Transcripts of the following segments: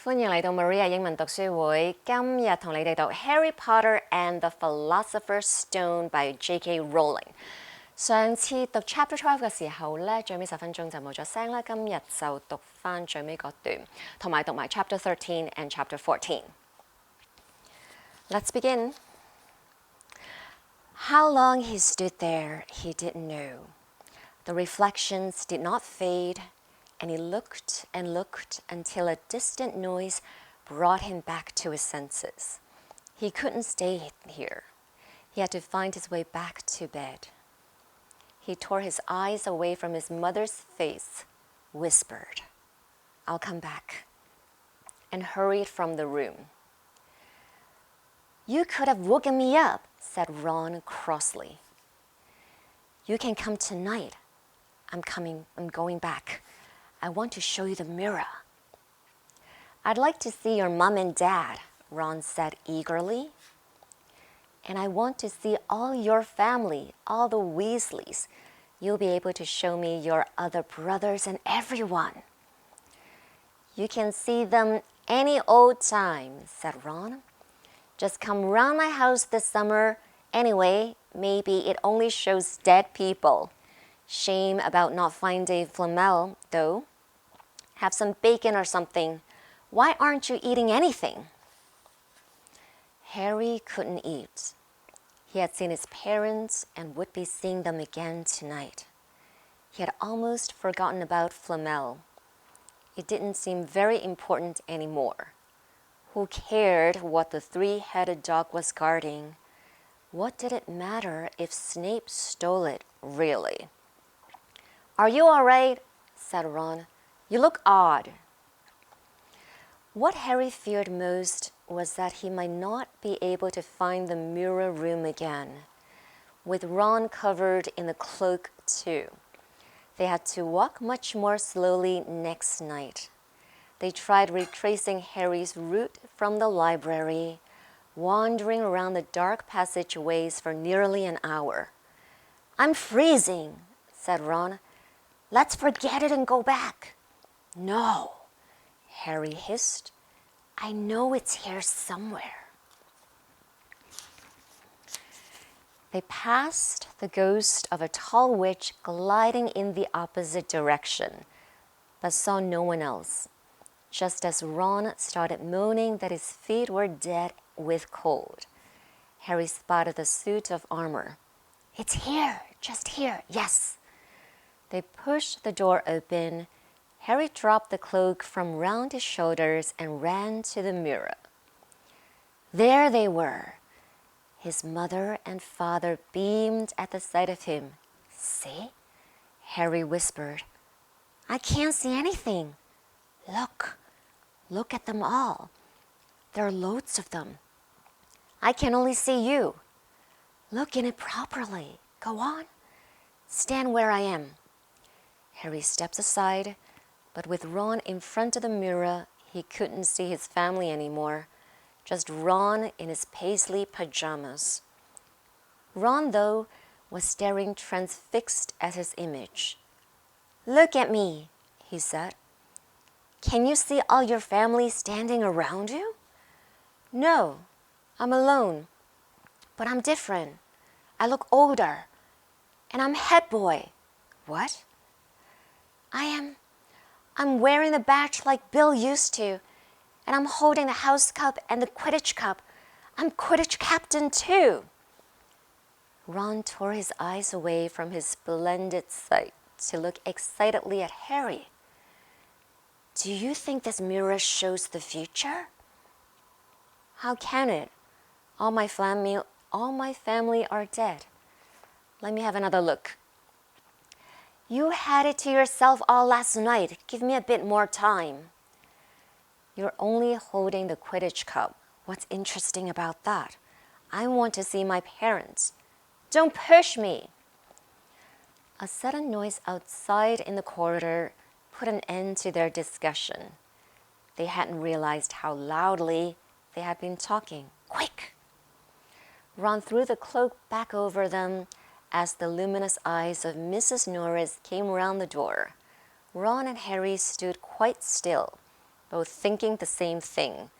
歡迎嚟到 MARIA 英文讀書會。今日同你哋讀 Harry Potter and the Philosopher's Stone by J.K. Rowling。上次讀 Chapter 12嘅時候咧，最尾10分鐘就冇咗聲啦。今日就讀翻最尾嗰段，同埋讀埋 Chapter 13 and Chapter 14。Let's begin. How long he stood there, he didn't know. The reflections did not fade, and he looked and looked until a distant noise brought him back to his senses. He couldn't stay here. He had to find his way back to bed. He tore his eyes away from his mother's face, whispered, "I'll come back," and hurried from the room. "You could have woken me up," said Ron crossly. "You can come tonight. I'm going back. I want to show you the mirror." "I'd like to see your mom and dad," Ron said eagerly. "And I want to see all your family, all the Weasleys. You'll be able to show me your other brothers and everyone." "You can see them any old time," said Ron. "Just come round my house this summer. Anyway, maybe it only shows dead people. Shame about not finding Flamel, though. Have some bacon or something. Why aren't you eating anything?" Harry couldn't eat. He had seen his parents and would be seeing them again tonight. He had almost forgotten about Flamel. It didn't seem very important anymore. Who cared what the three-headed dog was guarding? What did it matter if Snape stole it, really? "Are you all right?" said Ron. "You look odd." What Harry feared most was that he might not be able to find the mirror room again, with Ron covered in the cloak too. They had to walk much more slowly next night. They tried retracing Harry's route from the library, wandering around the dark passageways for nearly an hour. "I'm freezing," said Ron. "Let's forget it and go back." "No," Harry hissed. "I know it's here somewhere." They passed the ghost of a tall witch gliding in the opposite direction, but saw no one else. Just as Ron started moaning that his feet were dead with cold, Harry spotted the suit of armor. "It's here, just here, yes." They pushed the door open. Harry dropped the cloak from round his shoulders and ran to the mirror. There they were. His mother and father beamed at the sight of him. "See?" Harry whispered. "I can't see anything. Look at them all. There are loads of them. I can only see you. Look in it properly. Go on. Stand where I am." Harry stepped aside, but with Ron in front of the mirror, he couldn't see his family anymore, just Ron in his paisley pajamas. Ron, though, was staring transfixed at his image. "Look at me," he said. "Can you see all your family standing around you?" "No, I'm alone, but I'm different. I look older, and I'm head boy." "What?" I'm wearing the badge like Bill used to, and I'm holding the house cup and the Quidditch cup. I'm Quidditch captain too." Ron tore his eyes away from his splendid sight to look excitedly at Harry. "Do you think this mirror shows the future?" "How can it? All my family are dead. Let me have another look." "You had it to yourself all last night. Give me a bit more time." "You're only holding the Quidditch cup. What's interesting about that? I want to see my parents." "Don't push me." A sudden noise outside in the corridor put an end to their discussion. They hadn't realized how loudly they had been talking. "Quick!" Ron threw the cloak back over them as the luminous eyes of Mrs. Norris came round the door. Ron and Harry stood quite still. both thinking the same thing.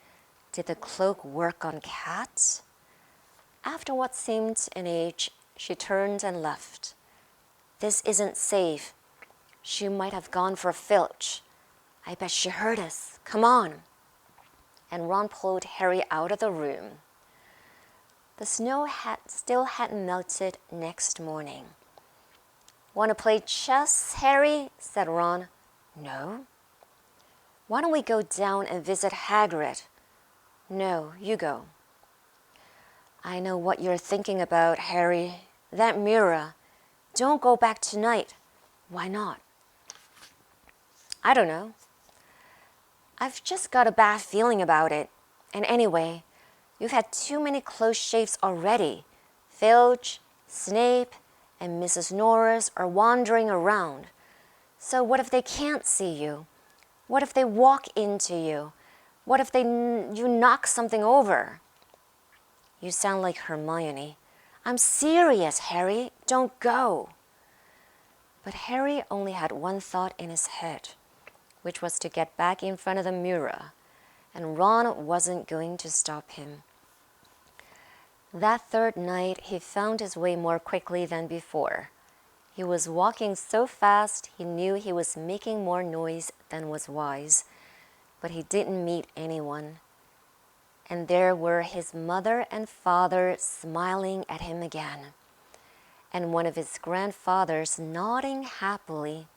Did the cloak work on cats? After what seemed an age, she turned and left. This isn't safe. She might have gone for a filch. I bet she heard us. Come on. And Ron pulled Harry out of the room. The snow still hadn't melted next morning. Want to play chess, Harry? Said Ron. No. Why don't we go down and visit Hagrid? No, you go. I know what you're thinking about, Harry. That mirror. Don't go back tonight. Why not? I don't know. I've just got a bad feeling about it. And anyway, you've had too many close shaves already. Filch, Snape, and Mrs. Norris are wandering around. So what if they can't see you? What if they walk into you? What if you knock something over? You sound like Hermione. I'm serious, Harry. Don't go. But Harry only had one thought in his head, which was to get back in front of the mirror, and Ron wasn't going to stop him. That third night, he found his way more quickly than before. He was walking so fast he knew he was making more noise than was wise, but he didn't meet anyone. And there were his mother and father smiling at him again, and one of his grandfathers nodding happily.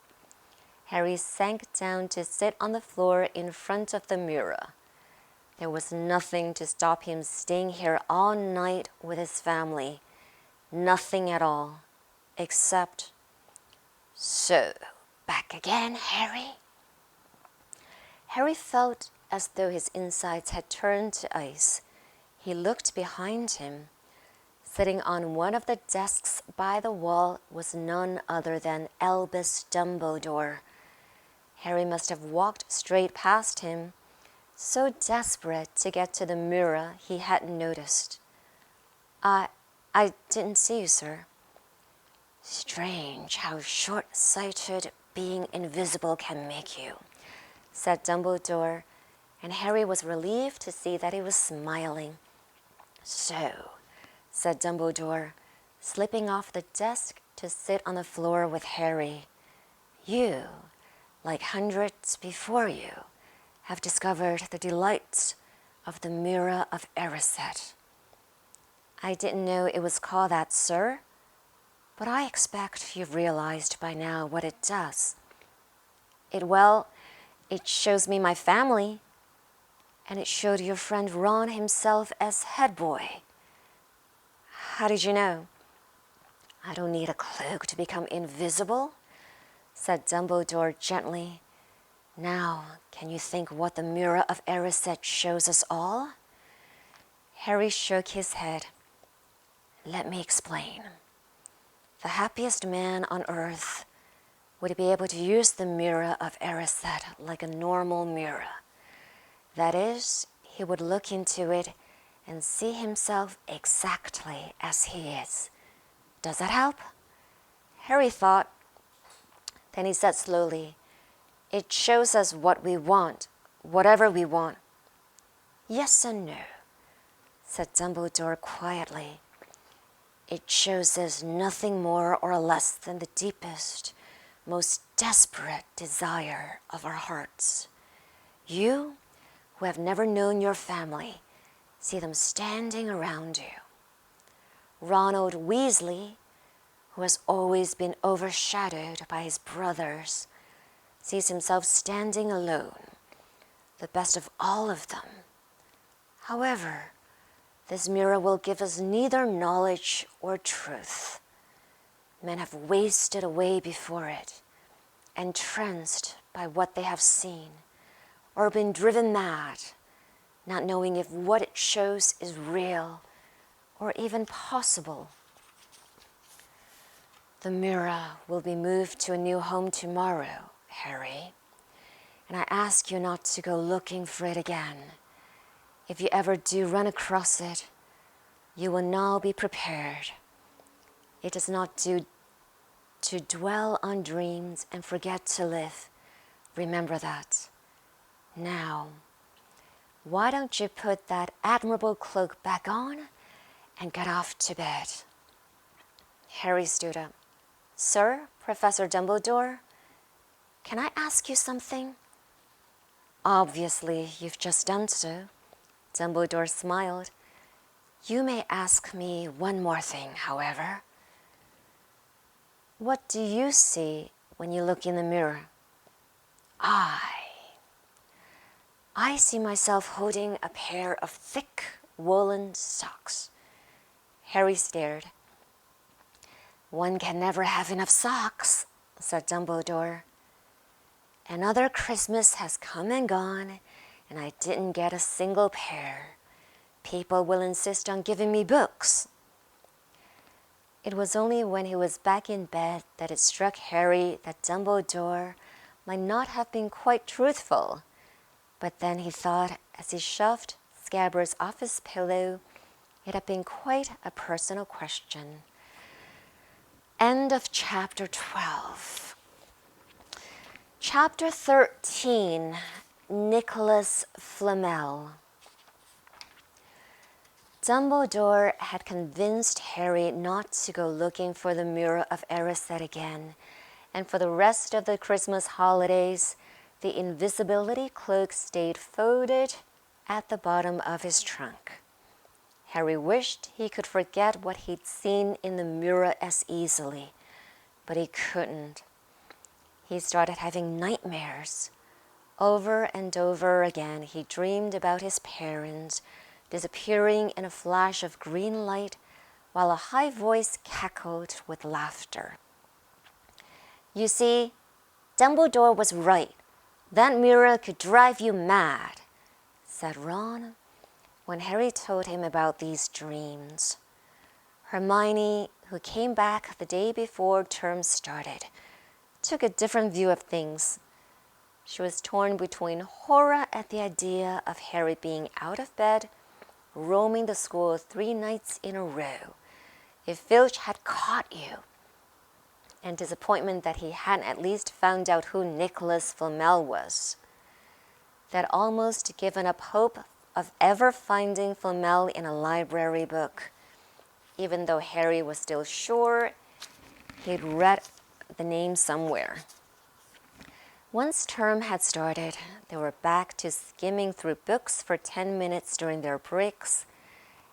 Harry sank down to sit on the floor in front of the mirror. There was nothing to stop him staying here all night with his family. Nothing at all, except, "So, back again, Harry?" Harry felt as though his insides had turned to ice. He looked behind him. Sitting on one of the desks by the wall was none other than Albus Dumbledore. Harry must have walked straight past him, so desperate to get to the mirror he hadn't noticed. I didn't see you, sir." "Strange how short-sighted being invisible can make you," said Dumbledore, and Harry was relieved to see that he was smiling. "So," said Dumbledore, slipping off the desk to sit on the floor with Harry, "you, like hundreds before you, have discovered the delights of the Mirror of Erised." "I didn't know it was called that, sir, but I expect you've realized by now what it does." It shows me my family, and it showed your friend Ron himself as head boy." "How did you know?" "I don't need a cloak to become invisible," said Dumbledore gently. "Now, can you think what the Mirror of Erised shows us all?" Harry shook his head. "Let me explain. The happiest man on earth would be able to use the Mirror of Erised like a normal mirror. That is, he would look into it and see himself exactly as he is. Does that help?" Harry thought. Then he said slowly, "It shows us what we want, whatever we want." "Yes and no," said Dumbledore quietly. "It shows us nothing more or less than the deepest, most desperate desire of our hearts. You, who have never known your family, see them standing around you. Ronald Weasley, who has always been overshadowed by his brothers, sees himself standing alone, the best of all of them. However, this mirror will give us neither knowledge or truth. Men have wasted away before it, entranced by what they have seen, or been driven mad, not knowing if what it shows is real or even possible. The mirror will be moved to a new home tomorrow, Harry, and I ask you not to go looking for it again. If you ever do run across it, you will now be prepared. It does not do to dwell on dreams and forget to live. Remember that. Now, why don't you put that admirable cloak back on and get off to bed?" Harry stood up. "Sir, Professor Dumbledore, can I ask you something?" "Obviously, you've just done so." Dumbledore smiled. "You may ask me one more thing, however." "What do you see when you look in the mirror?" I see myself holding a pair of thick woolen socks." Harry stared. "One can never have enough socks," said Dumbledore. "Another Christmas has come and gone, and I didn't get a single pair. People will insist on giving me books." It was only when he was back in bed that it struck Harry that Dumbledore might not have been quite truthful. But then he thought, as he shoved Scabbers off his pillow, it had been quite a personal question. End of chapter 12. Chapter 13, Nicholas Flamel. Dumbledore had convinced Harry not to go looking for the Mirror of Erised again, and for the rest of the Christmas holidays, the invisibility cloak stayed folded at the bottom of his trunk. Harry wished he could forget what he'd seen in the mirror as easily, but he couldn't. He started having nightmares. Over and over again, he dreamed about his parents disappearing in a flash of green light while a high voice cackled with laughter. "You see, Dumbledore was right. That mirror could drive you mad," said Ron when Harry told him about these dreams. Hermione, who came back the day before term started, took a different view of things. She was torn between horror at the idea of Harry being out of bed, roaming the school 3 nights in a row, if Filch had caught you, and disappointment that he hadn't at least found out who Nicholas Flamel was. They'd almost given up hope of ever finding Flamel in a library book, even though Harry was still sure he'd read the name somewhere. Once term had started, they were back to skimming through books for 10 minutes during their breaks.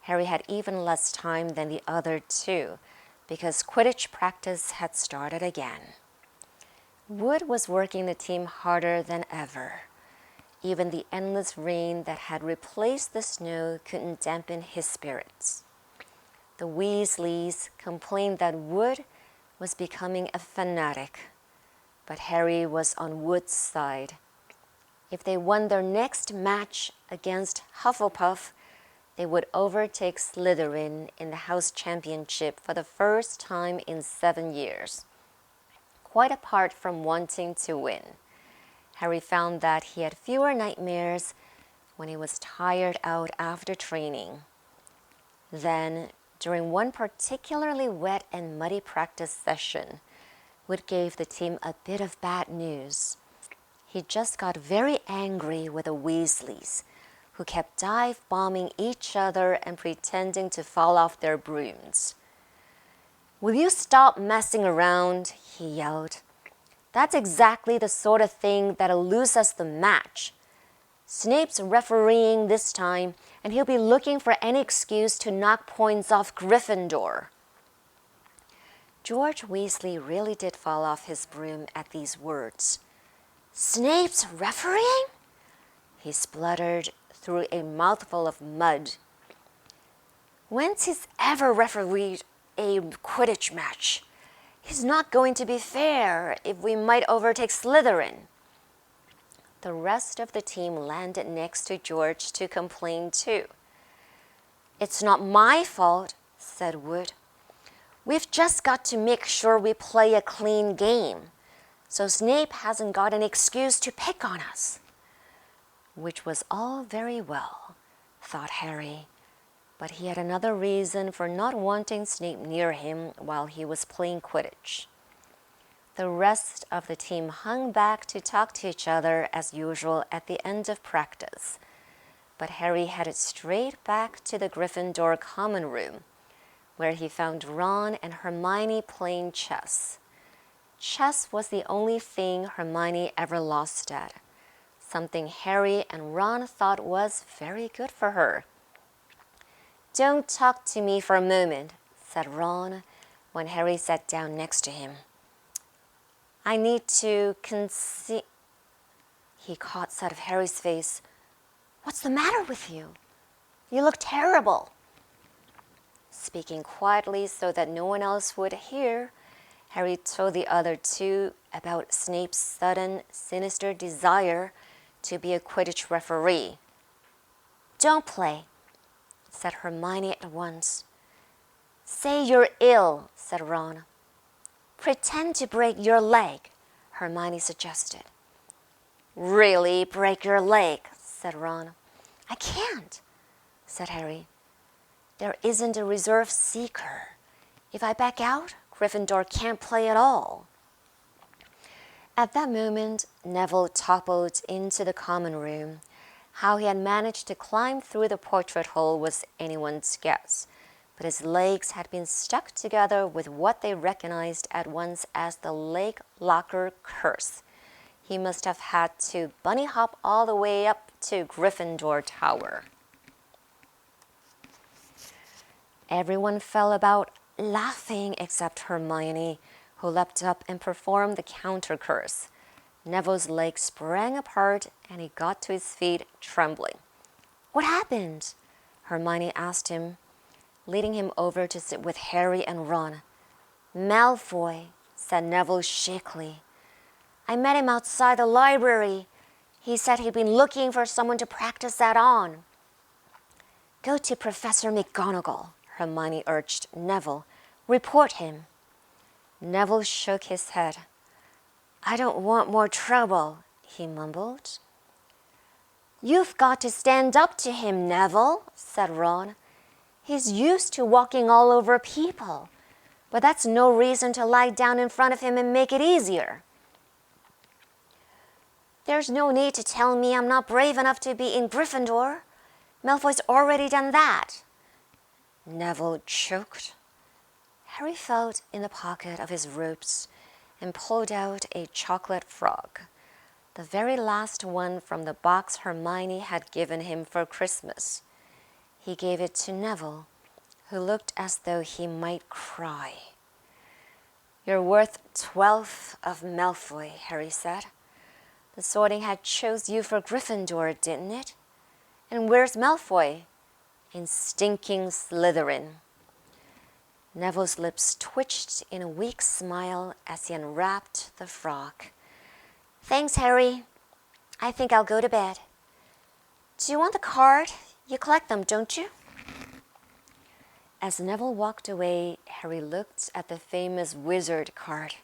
Harry had even less time than the other two, because Quidditch practice had started again. Wood was working the team harder than ever. Even the endless rain that had replaced the snow couldn't dampen his spirits. The Weasleys complained that Wood was becoming a fanatic, but Harry was on Wood's side. If they won their next match against Hufflepuff, they would overtake Slytherin in the house championship for the first time in 7 years. Quite apart from wanting to win, Harry found that he had fewer nightmares when he was tired out after training. Then, during one particularly wet and muddy practice session, Wood gave the team a bit of bad news. He just got very angry with the Weasleys, who kept dive-bombing each other and pretending to fall off their brooms. "Will you stop messing around?" he yelled. "That's exactly the sort of thing that'll lose us the match. Snape's refereeing this time, and he'll be looking for any excuse to knock points off Gryffindor." George Weasley really did fall off his broom at these words. "Snape's refereeing?" he spluttered through a mouthful of mud. "When's he ever refereed a Quidditch match? He's not going to be fair if we might overtake Slytherin." The rest of the team landed next to George to complain too. "It's not my fault," said Wood. "We've just got to make sure we play a clean game, so Snape hasn't got an excuse to pick on us." Which was all very well, thought Harry, but he had another reason for not wanting Snape near him while he was playing Quidditch. The rest of the team hung back to talk to each other as usual at the end of practice. But Harry headed straight back to the Gryffindor common room, where he found Ron and Hermione playing chess. Chess was the only thing Hermione ever lost at, something Harry and Ron thought was very good for her. "Don't talk to me for a moment," said Ron when Harry sat down next to him. "I need to He caught sight of Harry's face. "What's the matter with you? You look terrible." Speaking quietly so that no one else would hear, Harry told the other two about Snape's sudden, sinister desire to be a Quidditch referee. "Don't play," said Hermione at once. "Say you're ill," said Ron. "Pretend to break your leg," Hermione suggested. "Really break your leg," said Ron. "I can't," said Harry. "There isn't a reserve seeker. If I back out, Gryffindor can't play at all." At that moment, Neville toppled into the common room. How he had managed to climb through the portrait hole was anyone's guess, but his legs had been stuck together with what they recognized at once as the leg locker curse. He must have had to bunny hop all the way up to Gryffindor Tower. Everyone fell about laughing except Hermione, who leapt up and performed the counter curse. Neville's legs sprang apart and he got to his feet trembling. "What happened?" Hermione asked him, leading him over to sit with Harry and Ron. "Malfoy," said Neville shakily. "I met him outside the library. He said he'd been looking for someone to practice that on." "Go to Professor McGonagall," Hermione urged Neville. "Report him." Neville shook his head. "I don't want more trouble," he mumbled. "You've got to stand up to him, Neville," said Ron. "He's used to walking all over people, but that's no reason to lie down in front of him and make it easier." "There's no need to tell me I'm not brave enough to be in Gryffindor. Malfoy's already done that." Neville choked. Harry felt in the pocket of his robes and pulled out a chocolate frog, the very last one from the box Hermione had given him for Christmas. He gave it to Neville, who looked as though he might cry. "You're worth 12 of Malfoy," Harry said. "The Sorting Hat chose you for Gryffindor, didn't it? And where's Malfoy?" "In stinking Slytherin." Neville's lips twitched in a weak smile as he unwrapped the frog. "Thanks, Harry. I think I'll go to bed. Do you want the card? You collect them, don't you?" As Neville walked away, Harry looked at the famous wizard card.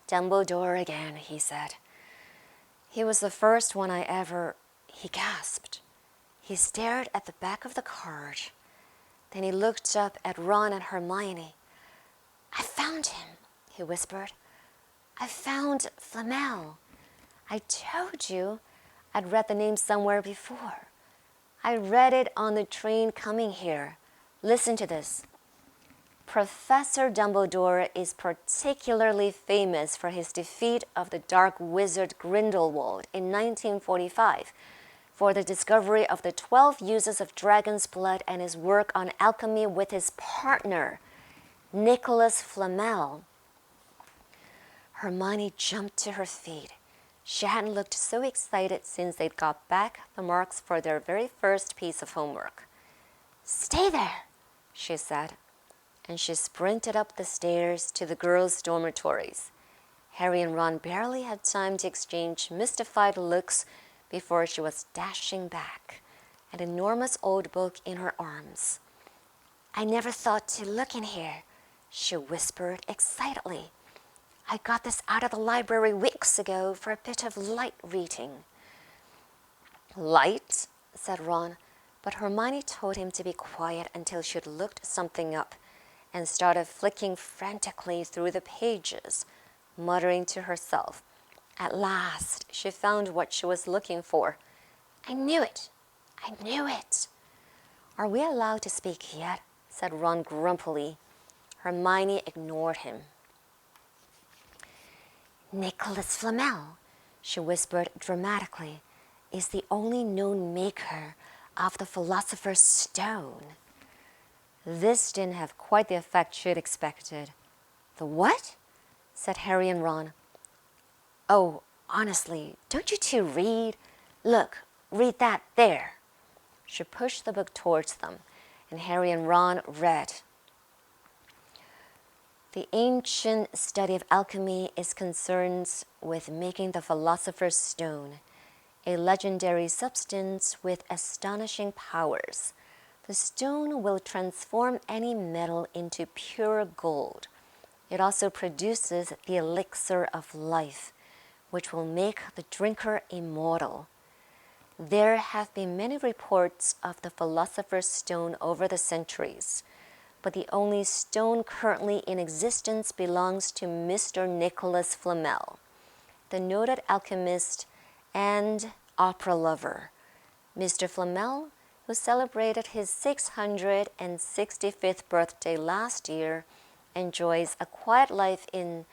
"Dumbledore again," he said. "He was the first one I ever—" He gasped. He stared at the back of the card. Then he looked up at Ron and Hermione. "I found him," he whispered. "I found Flamel. I told you I'd read the name somewhere before. I read it on the train coming here. Listen to this. Professor Dumbledore is particularly famous for his defeat of the dark wizard Grindelwald in 1945, for the discovery of the 12 uses of dragon's blood and his work on alchemy with his partner, Nicholas Flamel." Hermione jumped to her feet. She hadn't looked so excited since they'd got back the marks for their very first piece of homework. "Stay there," she said, and she sprinted up the stairs to the girls' dormitories. Harry and Ron barely had time to exchange mystified looks before she was dashing back, an enormous old book in her arms. "I never thought to look in here," she whispered excitedly. "I got this out of the library weeks ago for a bit of light reading." "Light?" said Ron, but Hermione told him to be quiet until she had looked something up and started flicking frantically through the pages, muttering to herself. At last, she found what she was looking for. I knew it! I knew it! Are we allowed to speak yet? Said Ron grumpily. Hermione ignored him. Nicholas Flamel, she whispered dramatically, is the only known maker of the Philosopher's Stone. This didn't have quite the effect she'd expected. The what? Said Harry and Ron. Oh, honestly, don't you two read? Look, read that there. She pushed the book towards them, and Harry and Ron read. The ancient study of alchemy is concerned with making the Philosopher's Stone, a legendary substance with astonishing powers. The stone will transform any metal into pure gold. It also produces the elixir of life, which will make the drinker immortal. There have been many reports of the Philosopher's Stone over the centuries, but the only stone currently in existence belongs to Mr. Nicholas Flamel, the noted alchemist and opera lover. Mr. Flamel, who celebrated his 665th birthday last year, enjoys a quiet life in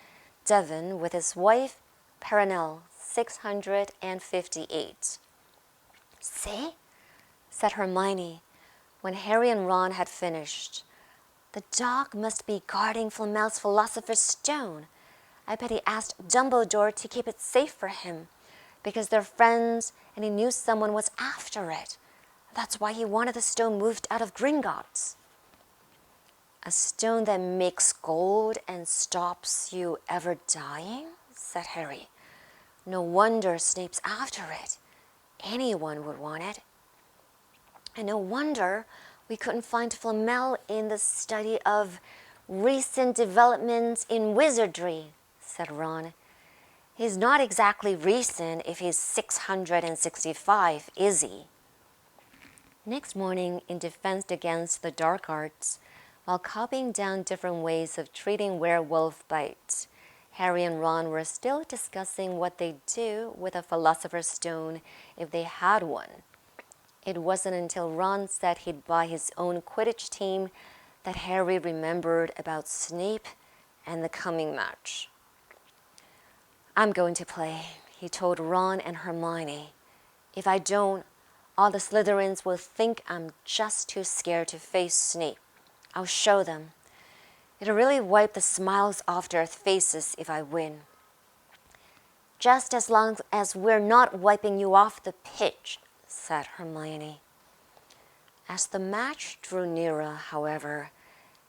Devon with his wife, Perenelle, 658. See? Said Hermione, when Harry and Ron had finished. The dog must be guarding Flamel's Philosopher's Stone. I bet he asked Dumbledore to keep it safe for him, because they're friends and he knew someone was after it. That's why he wanted the stone moved out of Gringotts. A stone that makes gold and stops you ever dying? Said Harry. No wonder Snape's after it. Anyone would want it. And no wonder we couldn't find Flamel in the study of recent developments in wizardry, said Ron. He's not exactly recent if he's 665, is he? Next morning, in defense against the dark arts, while copying down different ways of treating werewolf bites, Harry and Ron were still discussing what they'd do with a Philosopher's Stone if they had one. It wasn't until Ron said he'd buy his own Quidditch team that Harry remembered about Snape and the coming match. I'm going to play, he told Ron and Hermione. If I don't, all the Slytherins will think I'm just too scared to face Snape. I'll show them. It'll really wipe the smiles off their faces if I win. Just as long as we're not wiping you off the pitch, said Hermione. As the match drew nearer, however,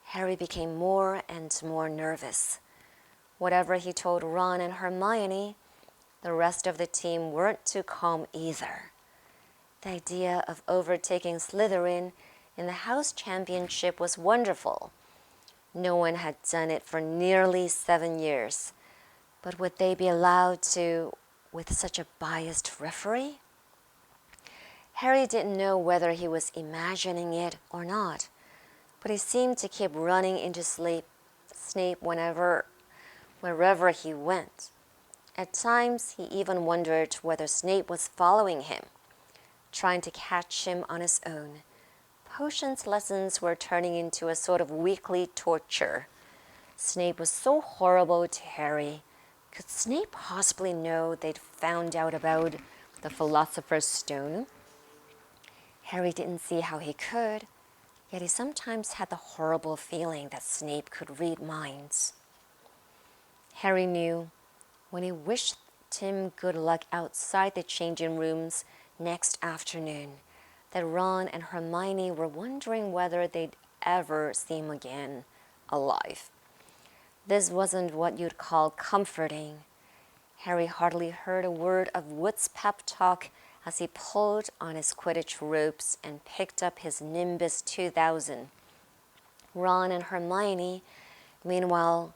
Harry became more and more nervous. Whatever he told Ron and Hermione, the rest of the team weren't too calm either. The idea of overtaking Slytherin in the house championship was wonderful. No one had done it for nearly 7 years. But would they be allowed to with such a biased referee? Harry didn't know whether he was imagining it or not, but he seemed to keep running into Snape wherever he went. At times, he even wondered whether Snape was following him, trying to catch him on his own. Potions lessons were turning into a sort of weekly torture. Snape was so horrible to Harry. Could Snape possibly know they'd found out about the Philosopher's Stone? Harry didn't see how he could, yet he sometimes had the horrible feeling that Snape could read minds. Harry knew when he wished Tim good luck outside the changing rooms next afternoon that Ron and Hermione were wondering whether they'd ever see him again alive. This wasn't what you'd call comforting. Harry hardly heard a word of Wood's pep talk as he pulled on his Quidditch ropes and picked up his Nimbus 2000. Ron and Hermione, meanwhile,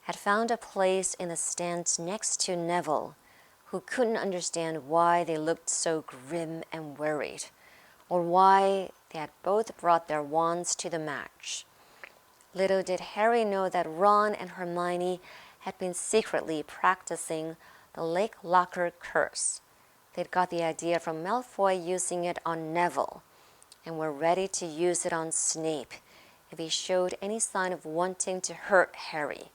had found a place in the stands next to Neville, who couldn't understand why they looked so grim and worried, or why they had both brought their wands to the match. Little did Harry know that Ron and Hermione had been secretly practicing the lake locker curse. They'd got the idea from Malfoy using it on Neville, and were ready to use it on Snape if he showed any sign of wanting to hurt Harry.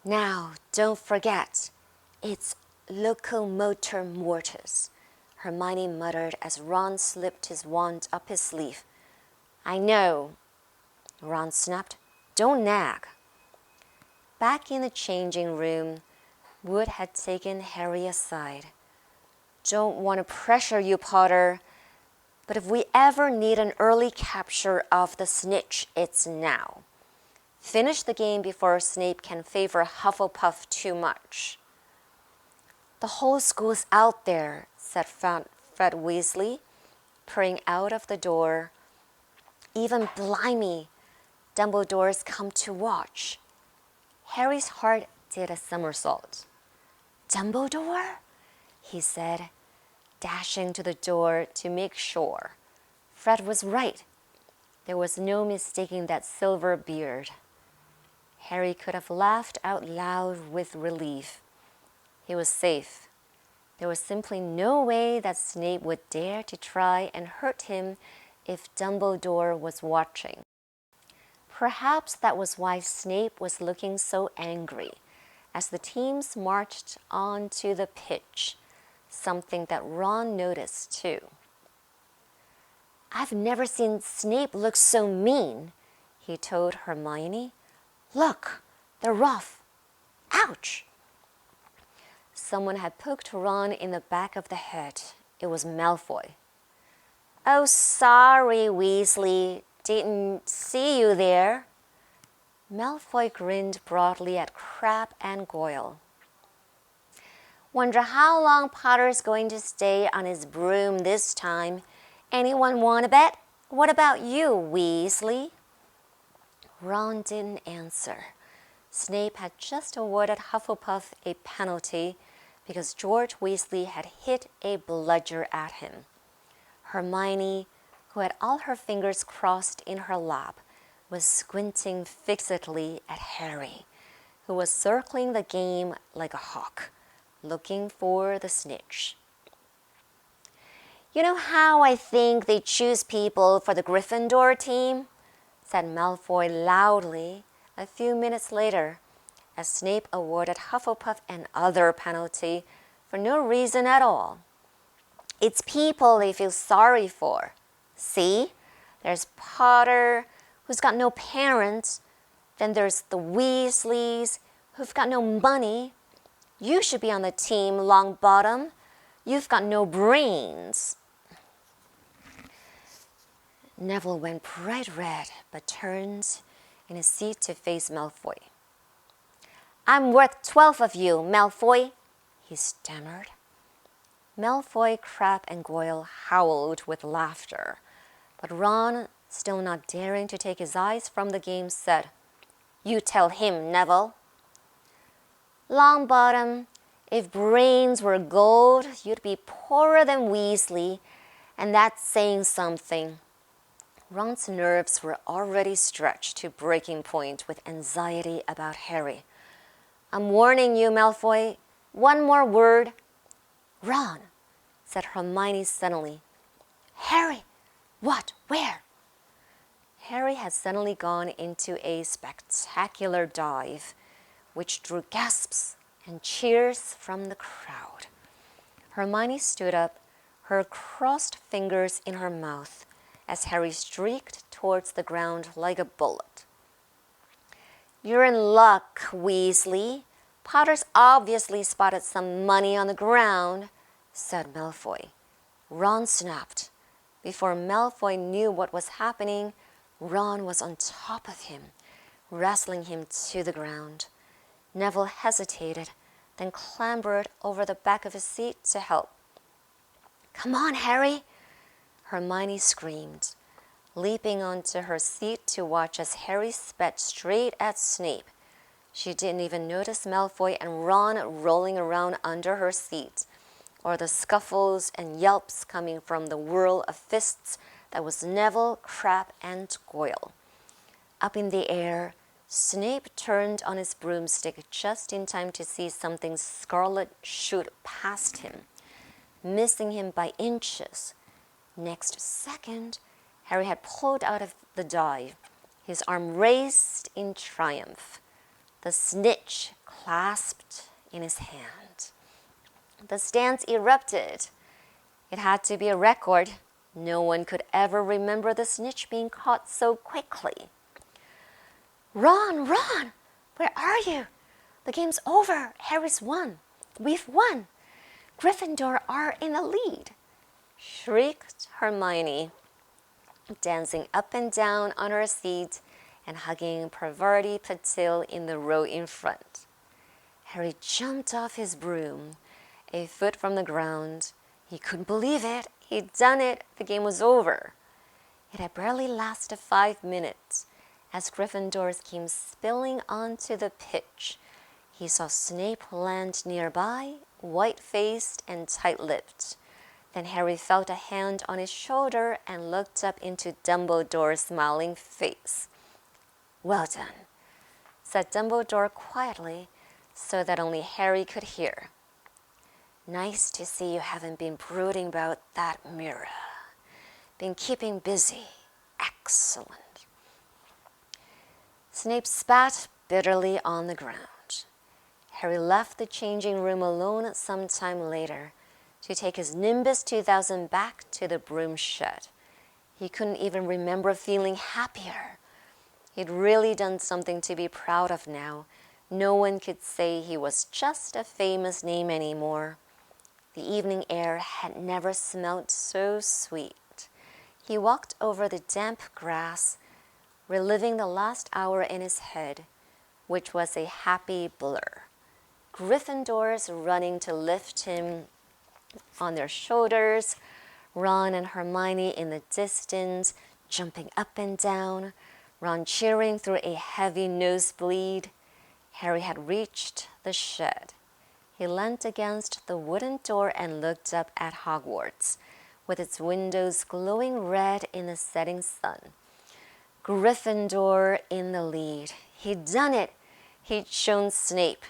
Now, don't forget, it's locomotor mortis, Hermione muttered as Ron slipped his wand up his sleeve. I know, Ron snapped. Don't nag. Back in the changing room, Wood had taken Harry aside. Don't want to pressure you, Potter, but if we ever need an early capture of the snitch, it's now. Finish the game before Snape can favor Hufflepuff too much. The whole school's out there, said Fred Weasley, peering out of the door. Even blimey, Dumbledore's come to watch. Harry's heart did a somersault. Dumbledore? He said, dashing to the door to make sure. Fred was right. There was no mistaking that silver beard. Harry could have laughed out loud with relief. He was safe. There was simply no way that Snape would dare to try and hurt him if Dumbledore was watching. Perhaps that was why Snape was looking so angry as the teams marched onto the pitch, something that Ron noticed too. I've never seen Snape look so mean, he told Hermione. Look, they're rough. Ouch! Someone had poked Ron in the back of the head. It was Malfoy. Oh, sorry, Weasley. Didn't see you there. Malfoy grinned broadly at Crabbe and Goyle. Wonder how long Potter's going to stay on his broom this time. Anyone want to bet? What about you, Weasley? Ron didn't answer. Snape had just awarded Hufflepuff a penalty because George Weasley had hit a bludger at him. Hermione, who had all her fingers crossed in her lap, was squinting fixedly at Harry, who was circling the game like a hawk, looking for the snitch. You know how I think they choose people for the Gryffindor team? Said Malfoy loudly a few minutes later, as Snape awarded Hufflepuff another penalty for no reason at all. It's people they feel sorry for. See? There's Potter, who's got no parents. Then there's the Weasleys, who've got no money. You should be on the team, Longbottom. You've got no brains. Neville went bright red, but turned in his seat to face Malfoy. I'm worth 12 of you, Malfoy, he stammered. Malfoy, Crabbe, and Goyle howled with laughter, but Ron, still not daring to take his eyes from the game, said, You tell him, Neville. Longbottom, if brains were gold, you'd be poorer than Weasley, and that's saying something. Ron's nerves were already stretched to breaking point with anxiety about Harry. I'm warning you, Malfoy. One more word. Ron, said Hermione suddenly. Harry, what? Where? Harry had suddenly gone into a spectacular dive, which drew gasps and cheers from the crowd. Hermione stood up, her crossed fingers in her mouth, as Harry streaked towards the ground like a bullet. You're in luck, Weasley. Potter's obviously spotted some money on the ground, said Malfoy. Ron snapped. Before Malfoy knew what was happening, Ron was on top of him, wrestling him to the ground. Neville hesitated, then clambered over the back of his seat to help. Come on, Harry, Hermione screamed, leaping onto her seat to watch as Harry sped straight at Snape. She didn't even notice Malfoy and Ron rolling around under her seat, or the scuffles and yelps coming from the whirl of fists that was Neville, Crabbe, and Goyle. Up in the air, Snape turned on his broomstick just in time to see something scarlet shoot past him, missing him by inches. Next second, Harry had pulled out of the dive, his arm raised in triumph, the snitch clasped in his hand. The stands erupted. It had to be a record. No one could ever remember the snitch being caught so quickly. Ron, Ron, where are you? The game's over. Harry's won. We've won. Gryffindor are in the lead, shrieked Hermione, dancing up and down on her seat and hugging Parvati Patil in the row in front. Harry jumped off his broom, a foot from the ground. He couldn't believe it. He'd done it. The game was over. It had barely lasted 5 minutes. As Gryffindors came spilling onto the pitch, he saw Snape land nearby, white-faced and tight-lipped. Then Harry felt a hand on his shoulder and looked up into Dumbledore's smiling face. "Well done," said Dumbledore quietly, so that only Harry could hear. "Nice to see you haven't been brooding about that mirror. Been keeping busy. Excellent." Snape spat bitterly on the ground. Harry left the changing room alone some time later to take his Nimbus 2000 back to the broom shed. He couldn't even remember feeling happier. He'd really done something to be proud of now. No one could say he was just a famous name anymore. The evening air had never smelled so sweet. He walked over the damp grass, reliving the last hour in his head, which was a happy blur. Gryffindors running to lift him on their shoulders, Ron and Hermione in the distance, jumping up and down, Ron cheering through a heavy nosebleed. Harry had reached the shed. He leant against the wooden door and looked up at Hogwarts, with its windows glowing red in the setting sun. Gryffindor in the lead. He'd done it. He'd shown Snape.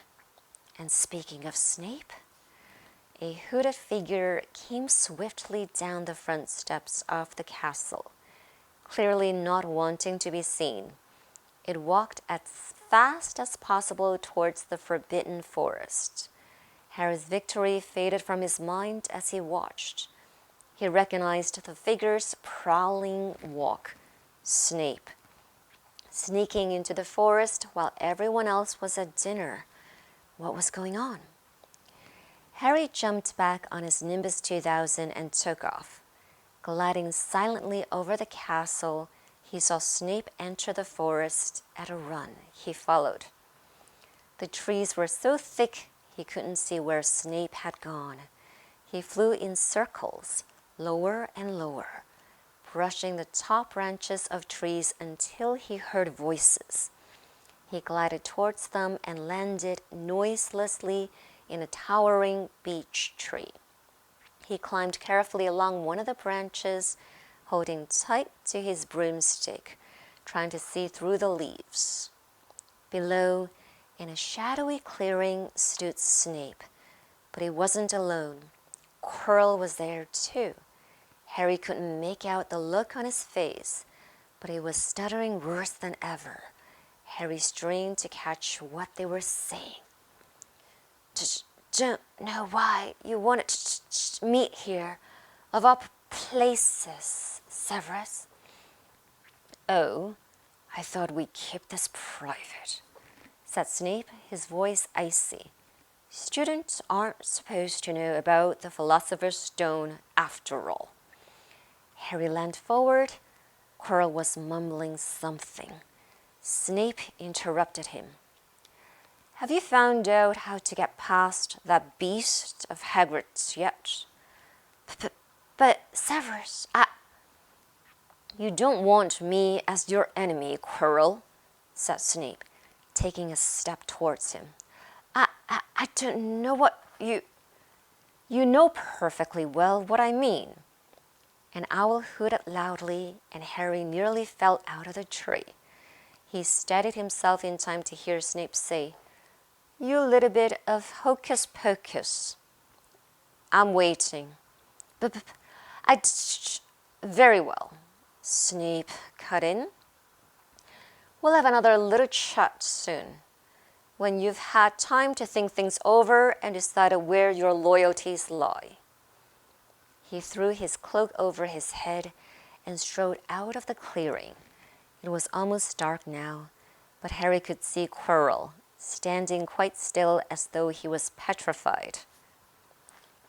And speaking of Snape, a hooded figure came swiftly down the front steps of the castle, clearly not wanting to be seen. It walked as fast as possible towards the Forbidden Forest. Harry's victory faded from his mind as he watched. He recognized the figure's prowling walk. Snape, sneaking into the forest while everyone else was at dinner. What was going on? Harry jumped back on his Nimbus 2000 and took off. Gliding silently over the castle, he saw Snape enter the forest at a run. He followed. The trees were so thick he couldn't see where Snape had gone. He flew in circles, lower and lower, brushing the top branches of trees until he heard voices. He glided towards them and landed noiselessly in a towering beech tree. He climbed carefully along one of the branches, holding tight to his broomstick, trying to see through the leaves. Below, in a shadowy clearing, stood Snape, but he wasn't alone. Quirrell was there too. Harry couldn't make out the look on his face, but he was stuttering worse than ever. Harry strained to catch what they were saying. "Don't know why you wanted to meet here, of all places, Severus." "Oh, I thought we'd keep this private," said Snape, his voice icy. "Students aren't supposed to know about the Philosopher's Stone after all." Harry leaned forward. Quirrell was mumbling something. Snape interrupted him. "Have you found out how to get past that beast of Hagrid's yet?" But Severus, You don't want me as your enemy, Quirrell," said Snape, taking a step towards him. I don't know what you know perfectly well what I mean." An owl hooted loudly, and Harry nearly fell out of the tree. He steadied himself in time to hear Snape say, "You little bit of hocus pocus." "I'm waiting." Very well," Snape cut in. "We'll have another little chat soon, when you've had time to think things over and decided where your loyalties lie." He threw his cloak over his head and strode out of the clearing. It was almost dark now, but Harry could see Quirrell, standing quite still as though he was petrified.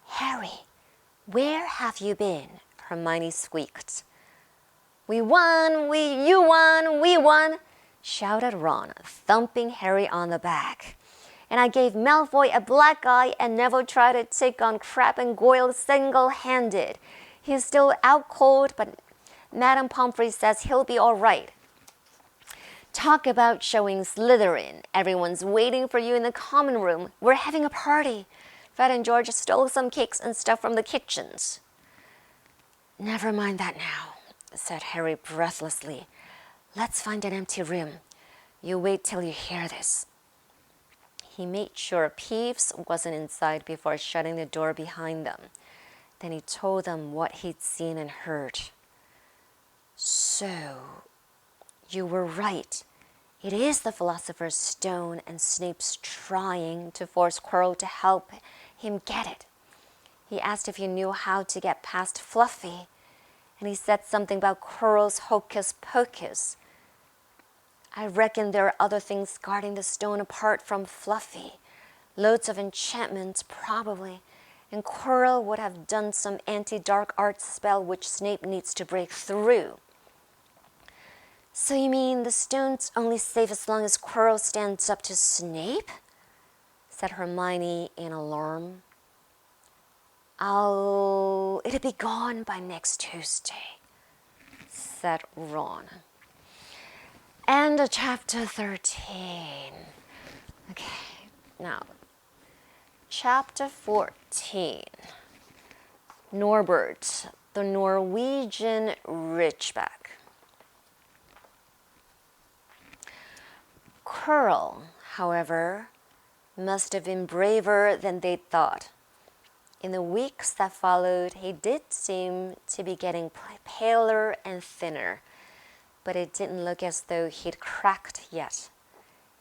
"Harry, where have you been?" Hermione squeaked. "We won! You won! We won!" shouted Ron, thumping Harry on the back. "And I gave Malfoy a black eye and Neville tried to take on Crabbe and Goyle single-handed. He's still out cold, but Madame Pomfrey says he'll be all right. Talk about showing Slytherin. Everyone's waiting for you in the common room. We're having a party. Fred and George stole some cakes and stuff from the kitchens." "Never mind that now," said Harry breathlessly. "Let's find an empty room. You wait till you hear this." He made sure Peeves wasn't inside before shutting the door behind them. Then he told them what he'd seen and heard. "So, you were right. It is the Philosopher's Stone, and Snape's trying to force Quirrell to help him get it. He asked if you knew how to get past Fluffy, and he said something about Quirrell's hocus pocus. I reckon there are other things guarding the stone apart from Fluffy. Loads of enchantments, probably, and Quirrell would have done some anti-dark arts spell which Snape needs to break through." "So you mean the stone's only safe as long as Quirrell stands up to Snape?" said Hermione in alarm. "It'll be gone by next Tuesday," said Ron. End of chapter 13. Okay, now, chapter 14. Norbert, the Norwegian Ridgeback. Quirrell, however, must have been braver than they'd thought. In the weeks that followed, he did seem to be getting paler and thinner, but it didn't look as though he'd cracked yet.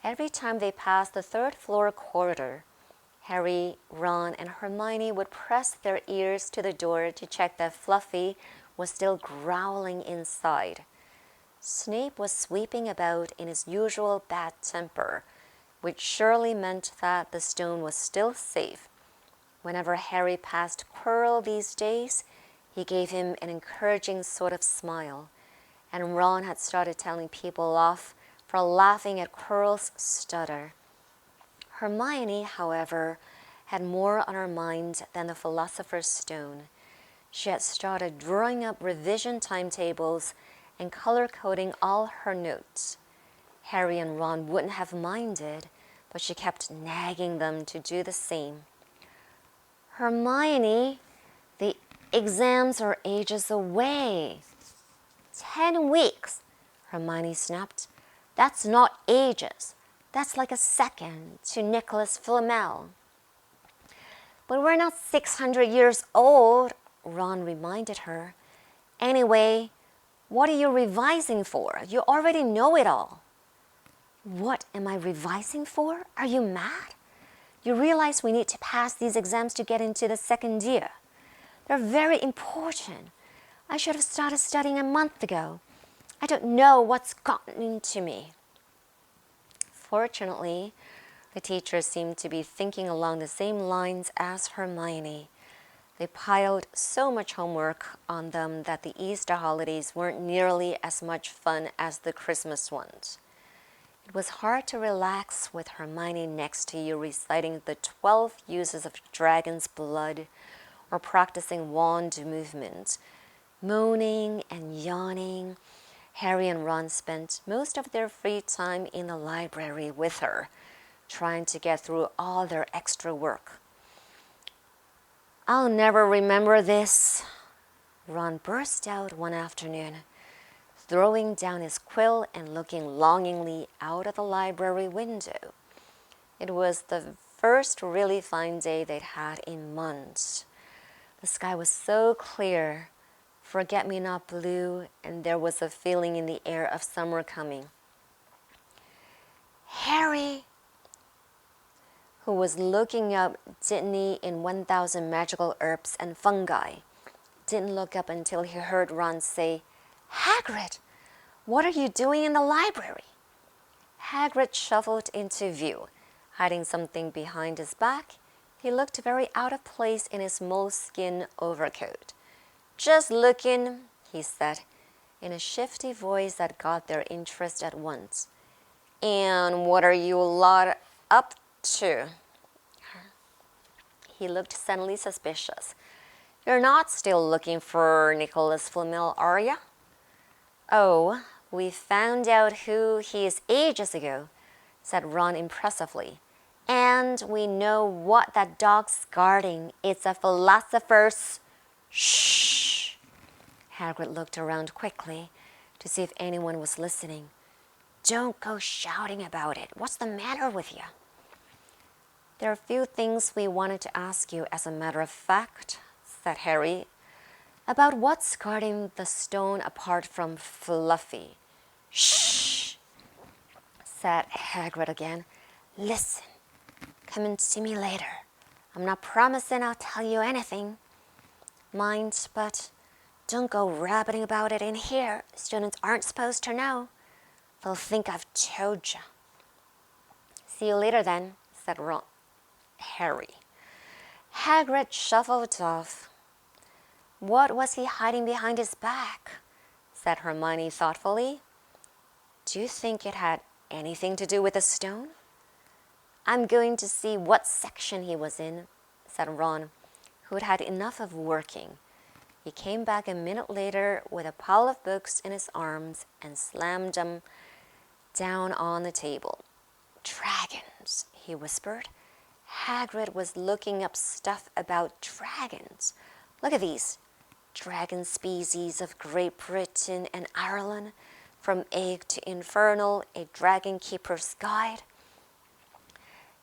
Every time they passed the third-floor corridor, Harry, Ron, and Hermione would press their ears to the door to check that Fluffy was still growling inside. Snape was sweeping about in his usual bad temper, which surely meant that the stone was still safe. Whenever Harry passed Quirrell these days, he gave him an encouraging sort of smile, and Ron had started telling people off for laughing at Quirrell's stutter. Hermione, however, had more on her mind than the Philosopher's Stone. She had started drawing up revision timetables and color-coding all her notes. Harry and Ron wouldn't have minded, but she kept nagging them to do the same. "Hermione, the exams are ages away." 10 weeks, Hermione snapped. "That's not ages. That's like a second to Nicholas Flamel." "But we're not 600 years old," Ron reminded her. "Anyway, what are you revising for? You already know it all." "What am I revising for? Are you mad? You realize we need to pass these exams to get into the second year. They're very important. I should have started studying a month ago. I don't know what's gotten into me." Fortunately, the teachers seemed to be thinking along the same lines as Hermione. They piled so much homework on them that the Easter holidays weren't nearly as much fun as the Christmas ones. It was hard to relax with Hermione next to you reciting the 12 uses of dragon's blood or practicing wand movements. Moaning and yawning, Harry and Ron spent most of their free time in the library with her, trying to get through all their extra work. "I'll never remember this," Ron burst out one afternoon. throwing down his quill and looking longingly out of the library window. It was the first really fine day they'd had in months. The sky was so clear, forget-me-not blue, and there was a feeling in the air of summer coming. Harry, who was looking up Dittany in 1,000 Magical Herbs and Fungi, didn't look up until he heard Ron say, "Hagrid, what are you doing in the library?" Hagrid shuffled into view, hiding something behind his back. He looked very out of place in his moleskin overcoat. "Just looking," he said, in a shifty voice that got their interest at once. "And what are you lot up to?" He looked suddenly suspicious. "You're not still looking for Nicholas Flamel, are you?" "Oh, we found out who he is ages ago," said Ron impressively. "And we know what that dog's guarding. It's a philosopher's—" "Shh!" Hagrid looked around quickly to see if anyone was listening. "Don't go shouting about it. What's the matter with you?" "There are a few things we wanted to ask you as a matter of fact," said Harry, "about what's guarding the stone apart from Fluffy." "Shh!" said Hagrid again. "Listen. Come and see me later. I'm not promising I'll tell you anything. Mind, but don't go rabbiting about it in here. Students aren't supposed to know. They'll think I've told you." "See you later then," said Harry. Hagrid shuffled off. "What was he hiding behind his back?" said Hermione thoughtfully. "Do you think it had anything to do with the stone?" "I'm going to see what section he was in," said Ron, who'd had enough of working. He came back a minute later with a pile of books in his arms and slammed them down on the table. "Dragons," he whispered. Hagrid was looking up stuff about dragons. "Look at these. Dragon species of Great Britain and Ireland, from egg to infernal, a dragon keeper's guide."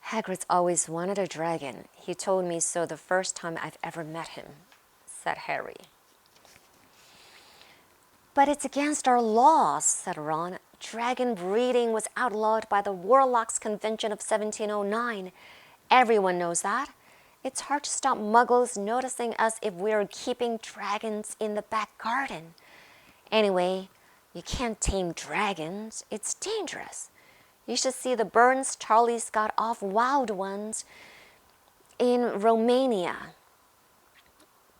"Hagrid's always wanted a dragon. He told me so the first time I've ever met him," said Harry. "But it's against our laws," said Ron. "Dragon breeding was outlawed by the Warlocks Convention of 1709. Everyone knows that. It's hard to stop muggles noticing us if we're keeping dragons in the back garden. Anyway, you can't tame dragons. It's dangerous. You should see the burns Charlie's got off wild ones in Romania."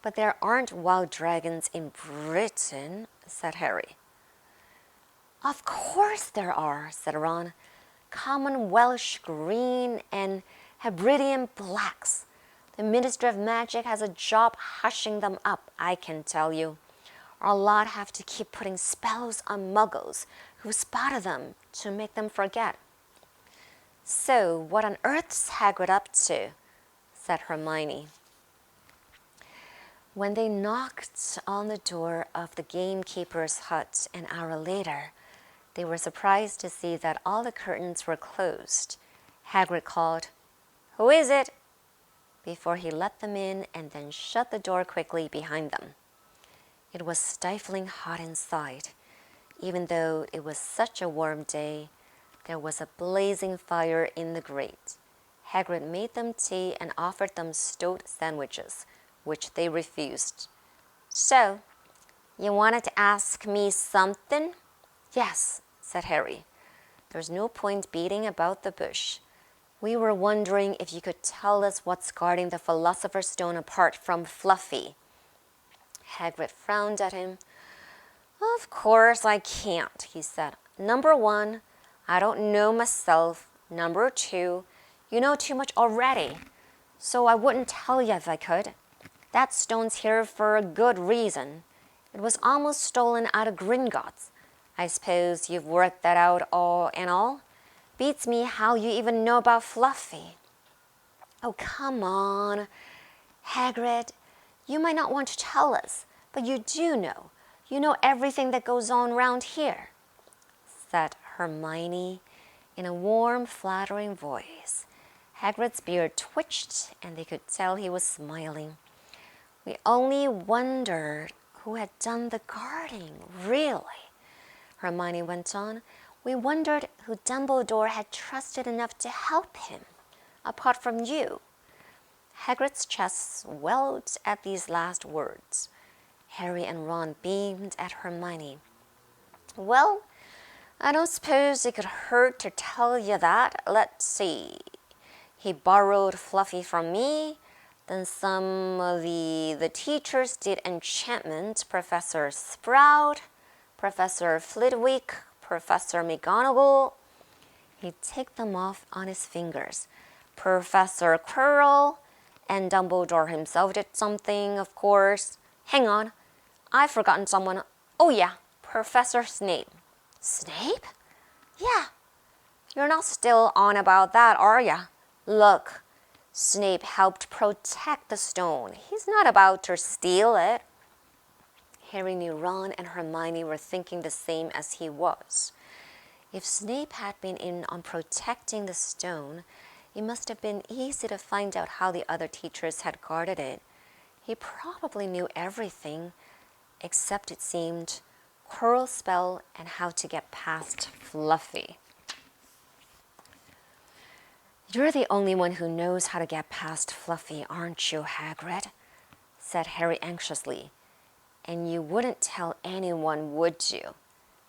"But there aren't wild dragons in Britain," said Harry. "Of course there are," said Ron. "Common Welsh green and Hebridean blacks. The Ministry of Magic has a job hushing them up, I can tell you. Our lot have to keep putting spells on muggles who spotted them to make them forget." "So what on earth's Hagrid up to?" said Hermione. When they knocked on the door of the gamekeeper's hut an hour later, they were surprised to see that all the curtains were closed. Hagrid called, "Who is it?" before he let them in and then shut the door quickly behind them. It was stifling hot inside. Even though it was such a warm day, there was a blazing fire in the grate. Hagrid made them tea and offered them stewed sandwiches, which they refused. "So, you wanted to ask me something?" "Yes," said Harry. "There's no point beating about the bush. We were wondering if you could tell us what's guarding the Philosopher's Stone apart from Fluffy." Hagrid frowned at him. "Of course I can't," he said. "Number one, I don't know myself. Number two, you know too much already. So I wouldn't tell you if I could. That stone's here for a good reason. It was almost stolen out of Gringotts. I suppose you've worked that out all in all? Beats me how you even know about Fluffy." "Oh, come on, Hagrid. You might not want to tell us, but you do know. You know everything that goes on round here," said Hermione in a warm, flattering voice. Hagrid's beard twitched, and they could tell he was smiling. "We only wondered who had done the guarding, really," Hermione went on. "We wondered who Dumbledore had trusted enough to help him, apart from you." Hagrid's chest swelled at these last words. Harry and Ron beamed at Hermione. "Well, I don't suppose it could hurt to tell you that. Let's see. He borrowed Fluffy from me. Then some of the teachers did enchantment. Professor Sprout, Professor Flitwick, Professor McGonagall." He ticked them off on his fingers. "Professor Quirrell, and Dumbledore himself did something, of course. Hang on, I've forgotten someone. Oh yeah, Professor Snape." "Snape?" "Yeah. You're not still on about that, are ya? Look, Snape helped protect the stone. He's not about to steal it." Harry knew Ron and Hermione were thinking the same as he was. If Snape had been in on protecting the stone, it must have been easy to find out how the other teachers had guarded it. He probably knew everything, except it seemed Quirrell's spell and how to get past Fluffy. "You're the only one who knows how to get past Fluffy, aren't you, Hagrid?" said Harry anxiously. "And you wouldn't tell anyone, would you?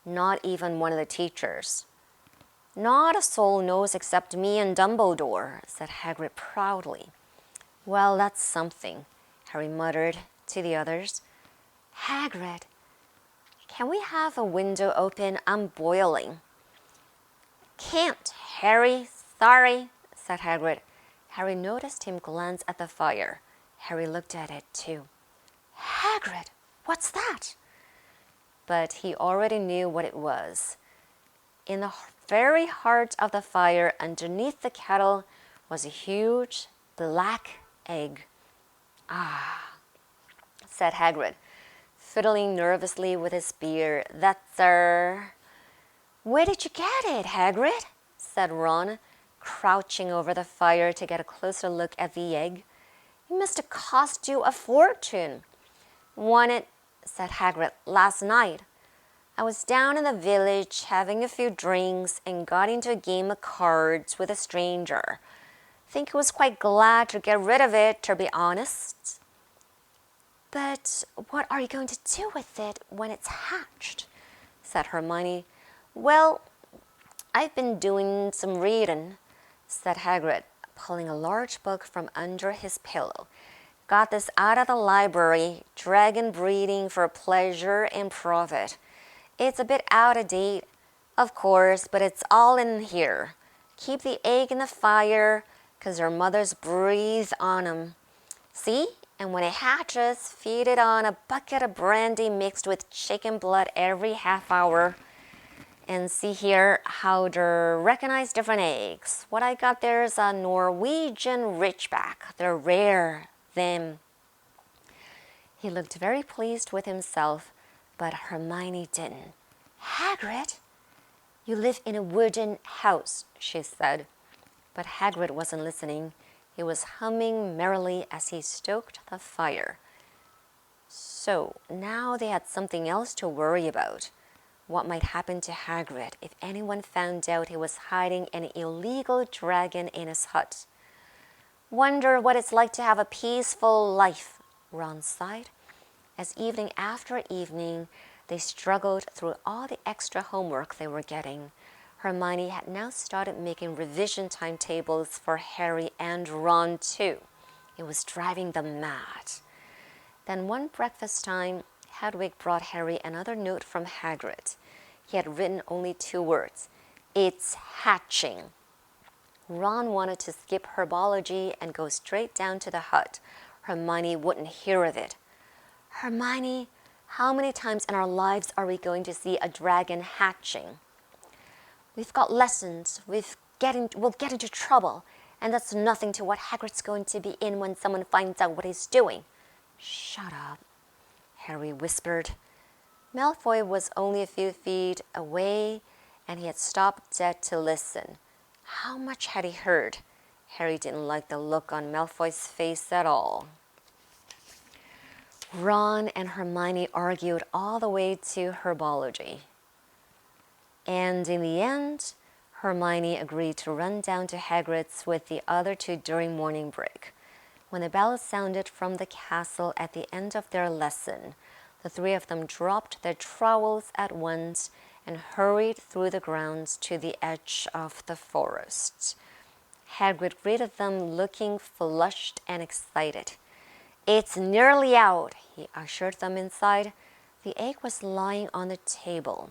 Not even one of the teachers." "Not a soul knows except me and Dumbledore," said Hagrid proudly. "Well, that's something," Harry muttered to the others. "Hagrid, can we have a window open? I'm boiling." "Can't, Harry. Sorry," said Hagrid. Harry noticed him glance at the fire. Harry looked at it too. "Hagrid, what's that?" But he already knew what it was. In the very heart of the fire, underneath the kettle, was a huge black egg. "Ah," said Hagrid, fiddling nervously with his beard. "That's Where did you get it, Hagrid?" said Ron, crouching over the fire to get a closer look at the egg. "It must have cost you a fortune." "Won it," said Hagrid, "last night. I was down in the village having a few drinks and got into a game of cards with a stranger. Think he was quite glad to get rid of it, to be honest." "But what are you going to do with it when it's hatched?" said Hermione. "Well, I've been doing some reading," said Hagrid, pulling a large book from under his pillow. "Got this out of the library, Dragon Breeding for Pleasure and Profit. It's a bit out of date, of course, but it's all in here. Keep the egg in the fire, 'cause their mothers breathe on 'em. See? And when it hatches, feed it on a bucket of brandy mixed with chicken blood every half hour. And see here how they recognize different eggs. What I got there is a Norwegian Ridgeback. They're rare, them." He looked very pleased with himself, but Hermione didn't. "Hagrid, you live in a wooden house," she said. But Hagrid wasn't listening. He was humming merrily as he stoked the fire. So now they had something else to worry about. What might happen to Hagrid if anyone found out he was hiding an illegal dragon in his hut? "Wonder what it's like to have a peaceful life," Ron sighed. As evening after evening, they struggled through all the extra homework they were getting. Hermione had now started making revision timetables for Harry and Ron too. It was driving them mad. Then one breakfast time, Hedwig brought Harry another note from Hagrid. He had written only 2 words. "It's hatching." Ron wanted to skip herbology and go straight down to the hut. Hermione wouldn't hear of it. "Hermione, how many times in our lives are we going to see a dragon hatching?" "We've got lessons. We'll get into trouble. And that's nothing to what Hagrid's going to be in when someone finds out what he's doing." "Shut up," Harry whispered. Malfoy was only a few feet away, and he had stopped dead to listen. How much had he heard? Harry didn't like the look on Malfoy's face at all. Ron and Hermione argued all the way to herbology. And in the end, Hermione agreed to run down to Hagrid's with the other two during morning break. When the bell sounded from the castle at the end of their lesson, the three of them dropped their trowels at once and hurried through the grounds to the edge of the forest. Hagrid greeted them looking flushed and excited. "It's nearly out," he ushered them inside. The egg was lying on the table.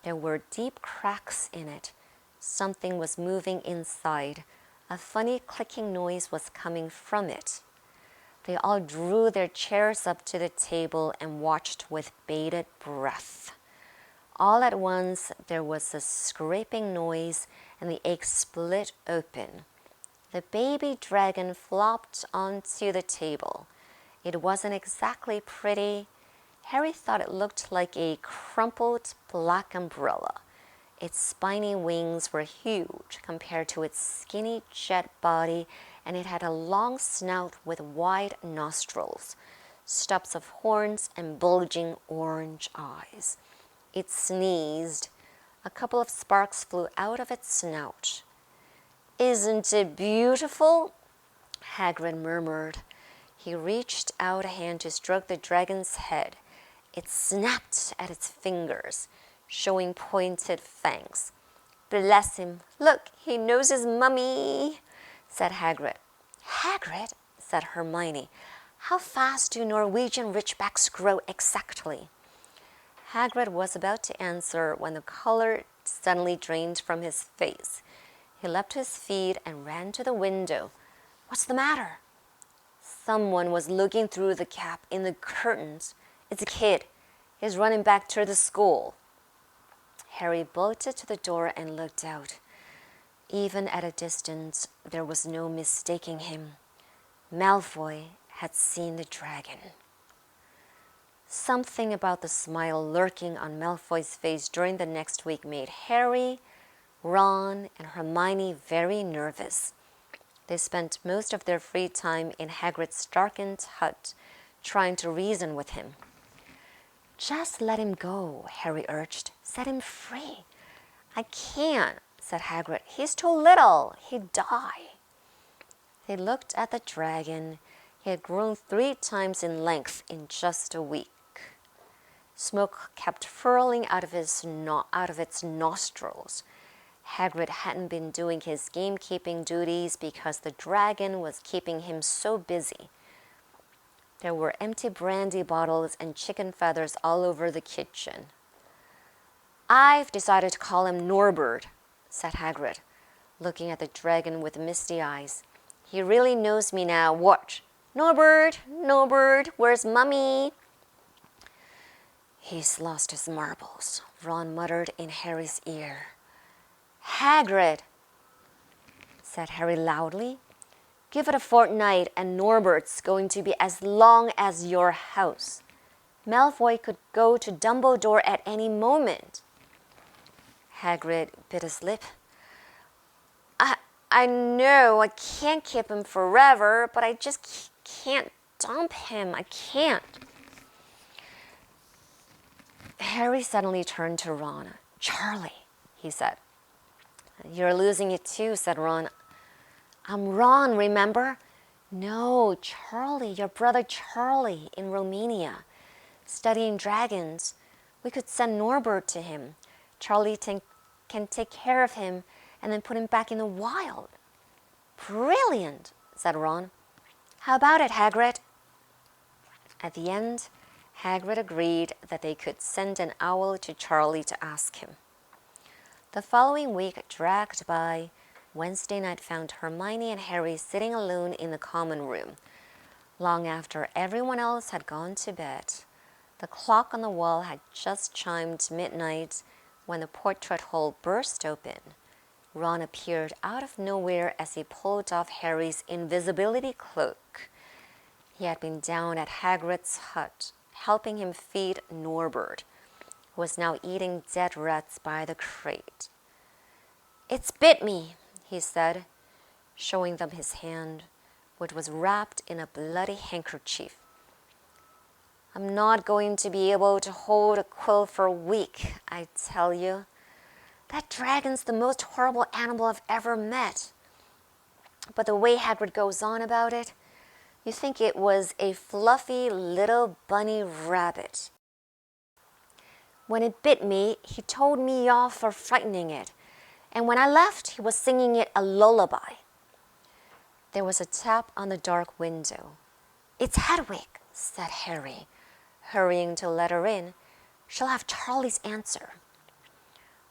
There were deep cracks in it. Something was moving inside. A funny clicking noise was coming from it. They all drew their chairs up to the table and watched with bated breath. All at once, there was a scraping noise, and the egg split open. The baby dragon flopped onto the table. It wasn't exactly pretty. Harry thought it looked like a crumpled black umbrella. Its spiny wings were huge compared to its skinny jet body, and it had a long snout with wide nostrils, stubs of horns, and bulging orange eyes. It sneezed. A couple of sparks flew out of its snout. "Isn't it beautiful?" Hagrid murmured. He reached out a hand to stroke the dragon's head. It snapped at its fingers, showing pointed fangs. "Bless him! Look, he knows his mummy," said Hagrid. "Hagrid," said Hermione, "how fast do Norwegian ridgebacks grow exactly?" Hagrid was about to answer when the color suddenly drained from his face. He leapt to his feet and ran to the window. "What's the matter?" Someone was looking through the gap in the curtains. "It's a kid. He's running back to the school." Harry bolted to the door and looked out. Even at a distance, there was no mistaking him. Malfoy had seen the dragon. Something about the smile lurking on Malfoy's face during the next week made Harry, Ron, and Hermione very nervous. They spent most of their free time in Hagrid's darkened hut, trying to reason with him. "Just let him go," Harry urged. "Set him free." "I can't," said Hagrid. "He's too little. He'd die." They looked at the dragon. He had grown 3 times in length in just a week. Smoke kept furling out of its nostrils. Hagrid hadn't been doing his gamekeeping duties because the dragon was keeping him so busy. There were empty brandy bottles and chicken feathers all over the kitchen. "I've decided to call him Norbert," said Hagrid, looking at the dragon with misty eyes. "He really knows me now. Watch. Norbert, Norbert, where's Mummy?" "He's lost his marbles," Ron muttered in Harry's ear. "Hagrid," said Harry loudly, "give it a fortnight and Norbert's going to be as long as your house. Malfoy could go to Dumbledore at any moment." Hagrid bit his lip. I know I can't keep him forever, but I just can't dump him. I can't." Harry suddenly turned to Ron. "Charlie," he said. "You're losing it too," said Ron. "I'm Ron, remember?" "No, Charlie, your brother Charlie in Romania, studying dragons. We could send Norbert to him. Charlie can take care of him and then put him back in the wild." "Brilliant," said Ron. "How about it, Hagrid?" At the end, Hagrid agreed that they could send an owl to Charlie to ask him. The following week dragged by. Wednesday night found Hermione and Harry sitting alone in the common room, long after everyone else had gone to bed. The clock on the wall had just chimed midnight when the portrait hole burst open. Ron appeared out of nowhere as he pulled off Harry's invisibility cloak. He had been down at Hagrid's hut, helping him feed Norbert. who was now eating dead rats by the crate. "It's bit me," he said, showing them his hand, which was wrapped in a bloody handkerchief. "I'm not going to be able to hold a quill for a week, I tell you. That dragon's the most horrible animal I've ever met." But the way Hagrid goes on about it, you think it was a fluffy little bunny rabbit. "When it bit me, he told me off for frightening it, and when I left, he was singing it a lullaby." There was a tap on the dark window. "It's Hedwig," said Harry, hurrying to let her in. "She'll have Charlie's answer."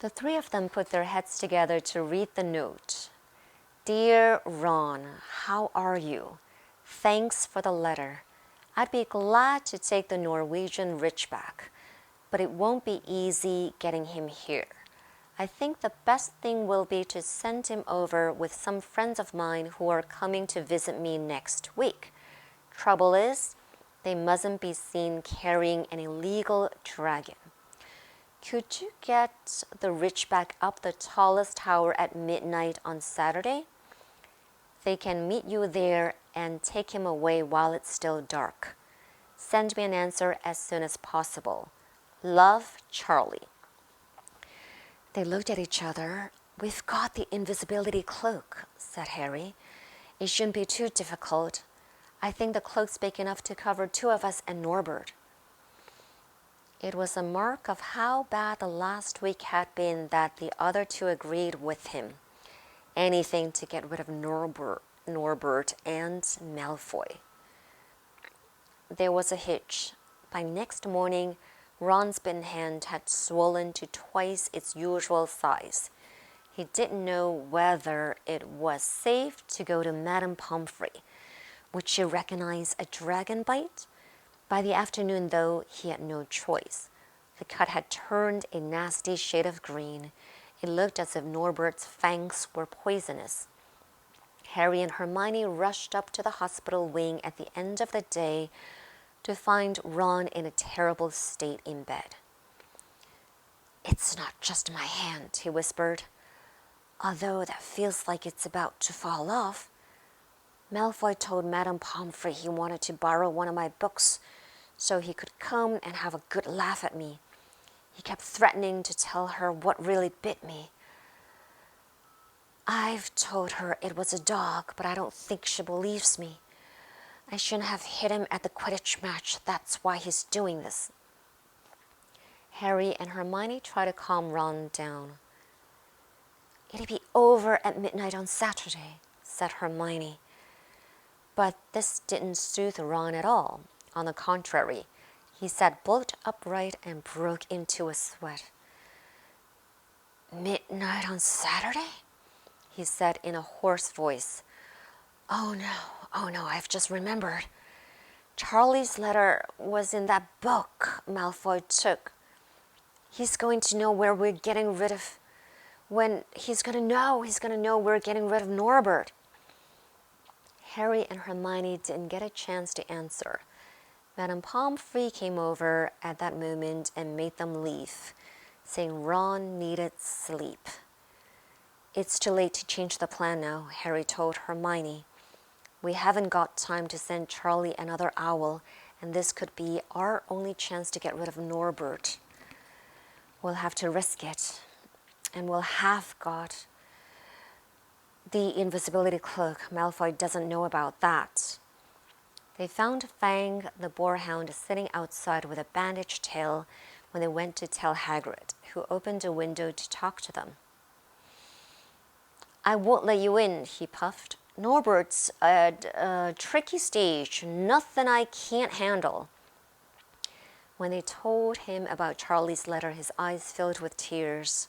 The three of them put their heads together to read the note. "Dear Ron, how are you? Thanks for the letter. I'd be glad to take the Norwegian Ridgeback, but it won't be easy getting him here. I think the best thing will be to send him over with some friends of mine who are coming to visit me next week. Trouble is, they mustn't be seen carrying an illegal dragon. Could you get the Ridgeback up the tallest tower at midnight on Saturday? They can meet you there and take him away while it's still dark. Send me an answer as soon as possible. Love, Charlie." They looked at each other. "We've got the invisibility cloak," said Harry. "It shouldn't be too difficult. I think the cloak's big enough to cover two of us and Norbert." It was a mark of how bad the last week had been that the other two agreed with him. Anything to get rid of Norbert and Malfoy. There was a hitch. By next morning, Ron's bitten hand had swollen to twice its usual size. He didn't know whether it was safe to go to Madame Pomfrey. Would she recognize a dragon bite? By the afternoon, though, he had no choice. The cut had turned a nasty shade of green. It looked as if Norbert's fangs were poisonous. Harry and Hermione rushed up to the hospital wing at the end of the day to find Ron in a terrible state in bed. "It's not just my hand," he whispered, "although that feels like it's about to fall off. Malfoy told Madame Pomfrey he wanted to borrow one of my books so he could come and have a good laugh at me. He kept threatening to tell her what really bit me. I've told her it was a dog, but I don't think she believes me. I shouldn't have hit him at the Quidditch match. That's why he's doing this." Harry and Hermione tried to calm Ron down. "It'll be over at midnight on Saturday," said Hermione. But this didn't soothe Ron at all. On the contrary, he sat bolt upright and broke into a sweat. "Midnight on Saturday?" he said in a hoarse voice. Oh no, I've just remembered. Charlie's letter was in that book Malfoy took. He's going to know where we're getting rid of... He's going to know we're getting rid of Norbert." Harry and Hermione didn't get a chance to answer. Madame Pomfrey came over at that moment and made them leave, saying Ron needed sleep. "It's too late to change the plan now," Harry told Hermione. "We haven't got time to send Charlie another owl, and this could be our only chance to get rid of Norbert. We'll have to risk it, and we'll have got the invisibility cloak. Malfoy doesn't know about that." They found Fang the boarhound sitting outside with a bandaged tail when they went to tell Hagrid, who opened a window to talk to them. "I won't let you in," he puffed. "Norbert's at a tricky stage, nothing I can't handle." When they told him about Charlie's letter, his eyes filled with tears,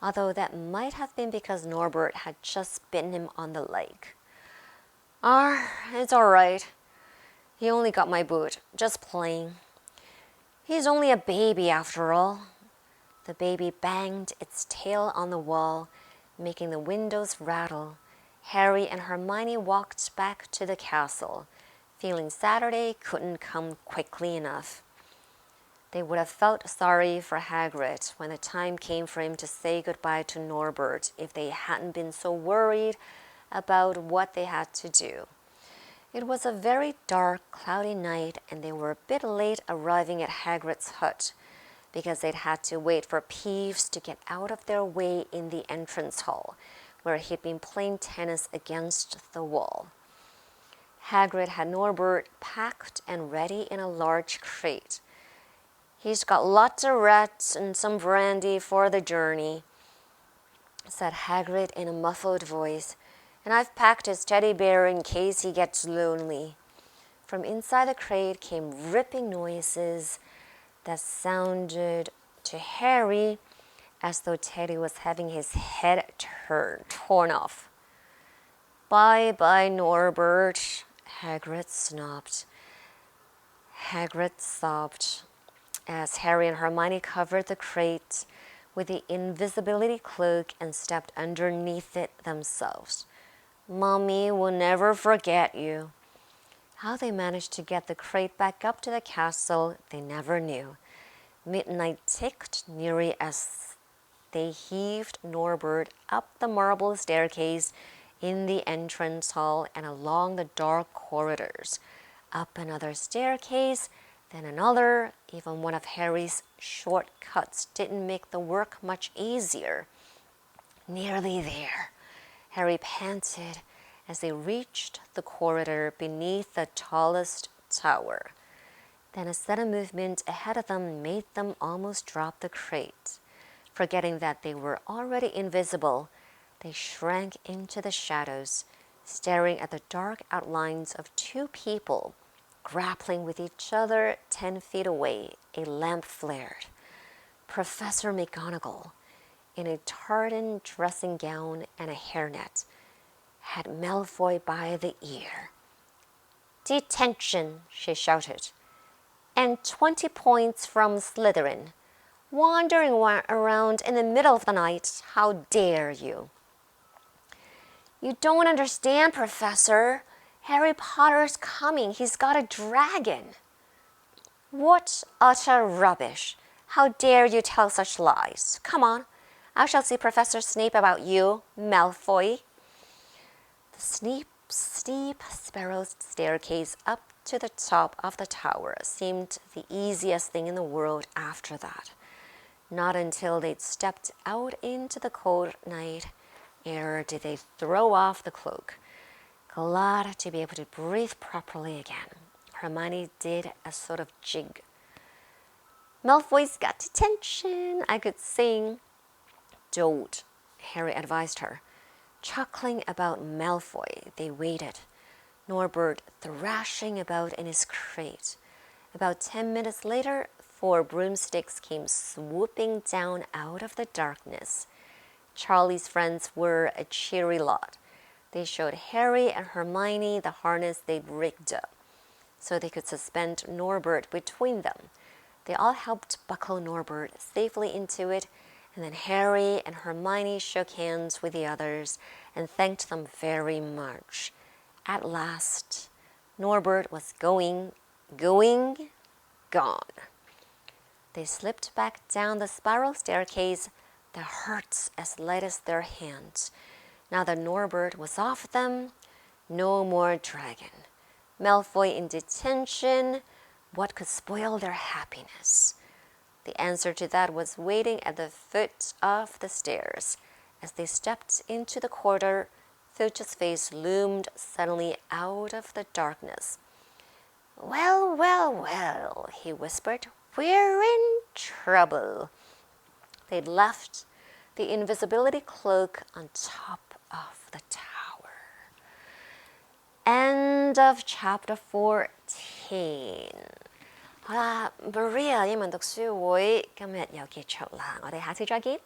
although that might have been because Norbert had just bitten him on the leg. It's all right. He only got my boot, just playing. He's only a baby after all." The baby banged its tail on the wall, making the windows rattle. Harry and Hermione walked back to the castle, feeling Saturday couldn't come quickly enough. They would have felt sorry for Hagrid when the time came for him to say goodbye to Norbert if they hadn't been so worried about what they had to do. It was a very dark, cloudy night, and they were a bit late arriving at Hagrid's hut because they'd had to wait for Peeves to get out of their way in the entrance hall, where he'd been playing tennis against the wall. Hagrid had Norbert packed and ready in a large crate. "He's got lots of rats and some brandy for the journey," said Hagrid in a muffled voice, "and I've packed his teddy bear in case he gets lonely." From inside the crate came ripping noises that sounded to Harry as though Teddy was having his head torn off. "Bye-bye, Norbert," Hagrid sobbed as Harry and Hermione covered the crate with the invisibility cloak and stepped underneath it themselves. "Mommy will never forget you." How they managed to get the crate back up to the castle, they never knew. Midnight ticked nearly as they heaved Norbert up the marble staircase in the entrance hall and along the dark corridors. Up another staircase, then another. Even one of Harry's shortcuts didn't make the work much easier. Nearly there, Harry panted as they reached the corridor beneath the tallest tower. Then a sudden movement ahead of them made them almost drop the crate. Forgetting that they were already invisible, they shrank into the shadows, staring at the dark outlines of two people grappling with each other 10 feet away. A lamp flared. Professor McGonagall, in a tartan dressing gown and a hairnet, had Malfoy by the ear. "Detention," she shouted. "And 20 points from Slytherin. Wandering around in the middle of the night. How dare you?" "You don't understand, Professor. Harry Potter's coming. He's got a dragon." "What utter rubbish. How dare you tell such lies? Come on, I shall see Professor Snape about you, Malfoy." The steep spiral staircase up to the top of the tower seemed the easiest thing in the world after that. Not until they'd stepped out into the cold night air did they throw off the cloak. Glad to be able to breathe properly again, Hermione did a sort of jig. "Malfoy's got detention," I could sing. "Don't," Harry advised her. Chuckling about Malfoy, they waited, Norbert thrashing about in his crate. About 10 minutes later, 4 broomsticks came swooping down out of the darkness. Charlie's friends were a cheery lot. They showed Harry and Hermione the harness they'd rigged up, so they could suspend Norbert between them. They all helped buckle Norbert safely into it, and then Harry and Hermione shook hands with the others and thanked them very much. At last, Norbert was gone. They slipped back down the spiral staircase, their hearts as light as their hands. Now that Norbert was off them, no more dragon. Malfoy in detention, what could spoil their happiness? The answer to that was waiting at the foot of the stairs. As they stepped into the corridor, Filch's face loomed suddenly out of the darkness. "Well, well, well," he whispered. "We're in trouble." They'd left the invisibility cloak on top of the tower. End of chapter 14. 好啦，Maria 英文讀書會今日又結束啦，我哋下次再見。